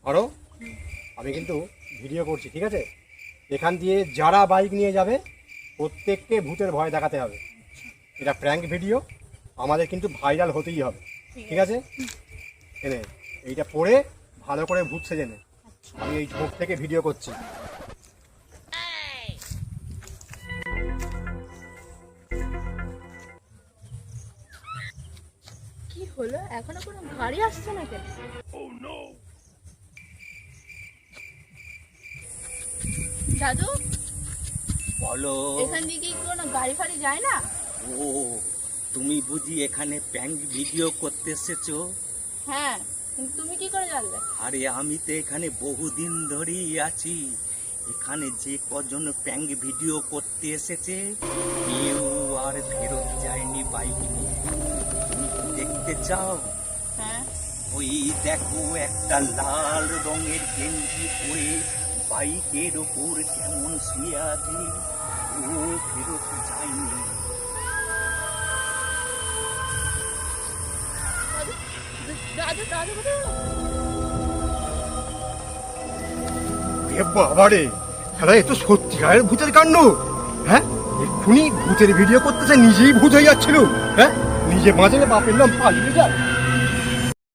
ধরো আমি কিন্তু ভিডিও করছি, ঠিক আছে? এখান দিয়ে যারা বাইক নিয়ে যাবে প্রত্যেককে ভূতের ভয় দেখাতে হবে। এটা প্র্যাঙ্ক ভিডিও, আমাদের কিন্তু ভাইরাল হতেই হবে, ঠিক আছে? এনে এইটা পরে ভালো করে ভূত সেজে নে। আমি এই ঝোঁক থেকে ভিডিও করছি। কি হলো, এখনো কোনো গাড়ি আসছে না কেন? দাদু, বলো। এখান দিয়ে কি কোনো গাড়ি ফাড়ি যায় না? ও, তুমি বুঝি এখানে প্র্যাঙ্ক ভিডিও করতে এসেছো? হ্যাঁ, কিন্তু তুমি কি করে জানলে? আরে আমি তো এখানে বহুদিন ধরেই আছি। এখানে যে কজন প্র্যাঙ্ক ভিডিও করতে এসেছে কেউ আর ফেরত যায়নি বাইক নিয়ে। তুমি কি দেখতে চাও? হ্যাঁ। ওই দেখো, একটা লাল রঙের গেঞ্জি পরে বাইকের ওপর কেমন শুয়ে আছে, ও ফেরত যায়নি। দাদু দাদু কোথায়? এ বাবা রে, দাদা এ তো সত্যিকারের ভূতের কাণ্ড। হ্যাঁ, এক্ষুনি ভূতের ভিডিও করতেছে, নিজেই ভূত হয়ে যাচ্ছিল। হ্যাঁ, নিজে বাঁচলে বাপের নাম পালিয়ে যায়।